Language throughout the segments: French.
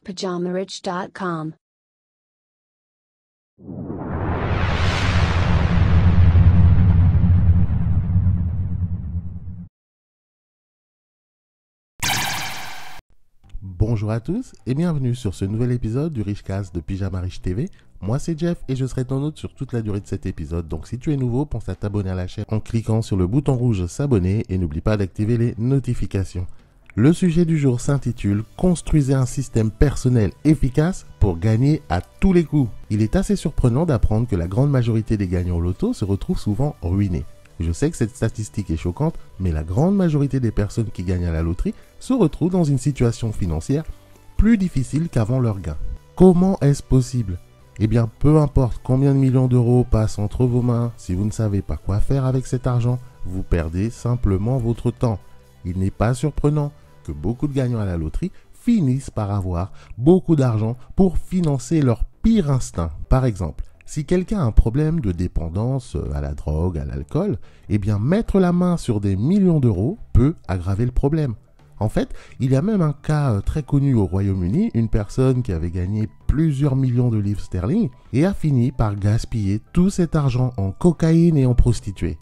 PajamaRich.com. Bonjour à tous et bienvenue sur ce nouvel épisode du Richcast de Pyjama Rich TV. Moi c'est Jeff et je serai ton hôte sur toute la durée de cet épisode. Donc si tu es nouveau, pense à t'abonner à la chaîne en cliquant sur le bouton rouge s'abonner et n'oublie pas d'activer les notifications. Le sujet du jour s'intitule « Construisez un système personnel efficace pour gagner à tous les coups ». Il est assez surprenant d'apprendre que la grande majorité des gagnants au loto se retrouvent souvent ruinés. Je sais que cette statistique est choquante, mais la grande majorité des personnes qui gagnent à la loterie se retrouvent dans une situation financière plus difficile qu'avant leur gain. Comment est-ce possible ? Eh bien, peu importe combien de millions d'euros passent entre vos mains, si vous ne savez pas quoi faire avec cet argent, vous perdez simplement votre temps. Il n'est pas surprenant que beaucoup de gagnants à la loterie finissent par avoir beaucoup d'argent pour financer leur pire instinct. Par exemple, si quelqu'un a un problème de dépendance à la drogue, à l'alcool, eh bien mettre la main sur des millions d'euros peut aggraver le problème. En fait, il y a même un cas très connu au Royaume-Uni, une personne qui avait gagné plusieurs millions de livres sterling et a fini par gaspiller tout cet argent en cocaïne et en prostituées.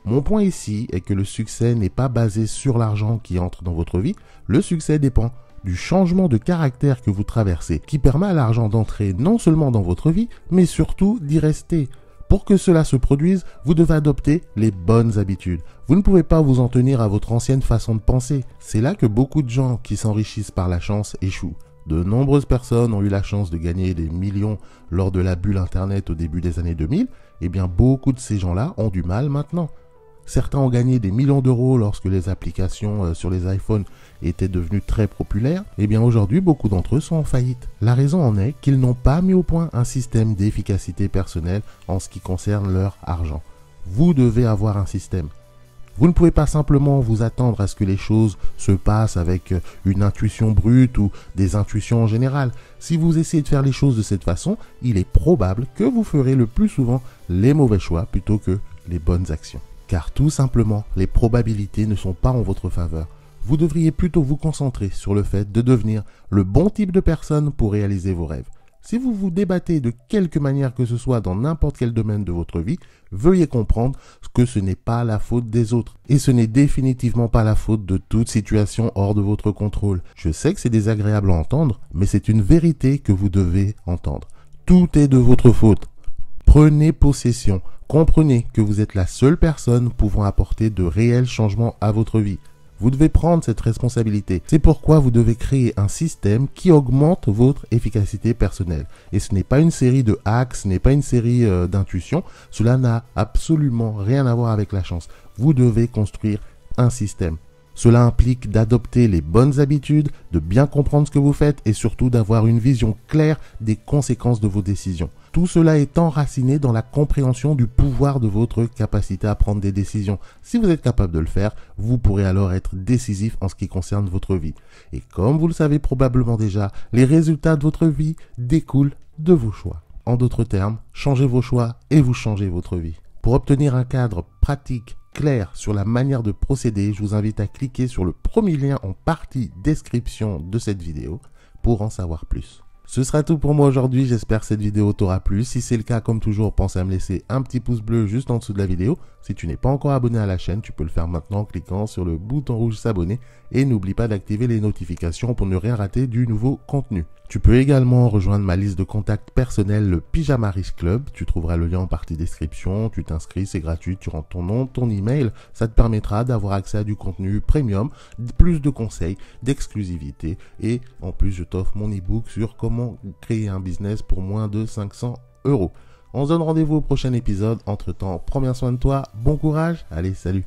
Mon point ici est que le succès n'est pas basé sur l'argent qui entre dans votre vie, le succès dépend du changement de caractère que vous traversez, qui permet à l'argent d'entrer non seulement dans votre vie, mais surtout d'y rester. Pour que cela se produise, vous devez adopter les bonnes habitudes. Vous ne pouvez pas vous en tenir à votre ancienne façon de penser. C'est là que beaucoup de gens qui s'enrichissent par la chance échouent. De nombreuses personnes ont eu la chance de gagner des millions lors de la bulle Internet au début des années 2000. Eh bien, beaucoup de ces gens-là ont du mal maintenant. Certains ont gagné des millions d'euros lorsque les applications sur les iPhones étaient devenues très populaires. Eh bien aujourd'hui, beaucoup d'entre eux sont en faillite. La raison en est qu'ils n'ont pas mis au point un système d'efficacité personnelle en ce qui concerne leur argent. Vous devez avoir un système. Vous ne pouvez pas simplement vous attendre à ce que les choses se passent avec une intuition brute ou des intuitions en général. Si vous essayez de faire les choses de cette façon, il est probable que vous ferez le plus souvent les mauvais choix plutôt que les bonnes actions. Car tout simplement, les probabilités ne sont pas en votre faveur. Vous devriez plutôt vous concentrer sur le fait de devenir le bon type de personne pour réaliser vos rêves. Si vous vous débattez de quelque manière que ce soit dans n'importe quel domaine de votre vie, veuillez comprendre que ce n'est pas la faute des autres. Et ce n'est définitivement pas la faute de toute situation hors de votre contrôle. Je sais que c'est désagréable à entendre, mais c'est une vérité que vous devez entendre. Tout est de votre faute. Prenez possession. Comprenez que vous êtes la seule personne pouvant apporter de réels changements à votre vie. Vous devez prendre cette responsabilité. C'est pourquoi vous devez créer un système qui augmente votre efficacité personnelle. Et ce n'est pas une série de hacks, ce n'est pas une série d'intuitions. Cela n'a absolument rien à voir avec la chance. Vous devez construire un système. Cela implique d'adopter les bonnes habitudes, de bien comprendre ce que vous faites et surtout d'avoir une vision claire des conséquences de vos décisions. Tout cela est enraciné dans la compréhension du pouvoir de votre capacité à prendre des décisions. Si vous êtes capable de le faire, vous pourrez alors être décisif en ce qui concerne votre vie. Et comme vous le savez probablement déjà, les résultats de votre vie découlent de vos choix. En d'autres termes, changez vos choix et vous changez votre vie. Pour obtenir un cadre pratique, clair sur la manière de procéder, je vous invite à cliquer sur le premier lien en partie description de cette vidéo pour en savoir plus. Ce sera tout pour moi aujourd'hui, j'espère que cette vidéo t'aura plu. Si c'est le cas, comme toujours, pense à me laisser un petit pouce bleu juste en dessous de la vidéo. Si tu n'es pas encore abonné à la chaîne, tu peux le faire maintenant en cliquant sur le bouton rouge s'abonner et n'oublie pas d'activer les notifications pour ne rien rater du nouveau contenu. Tu peux également rejoindre ma liste de contacts personnels, le Pyjama Rich Club. Tu trouveras le lien en partie description, tu t'inscris, c'est gratuit, tu rentres ton nom, ton email. Ça te permettra d'avoir accès à du contenu premium, plus de conseils, d'exclusivité et en plus je t'offre mon e-book sur comment créer un business pour moins de 500 €. On se donne rendez-vous au prochain épisode. Entre temps, prends bien soin de toi, bon courage, allez salut.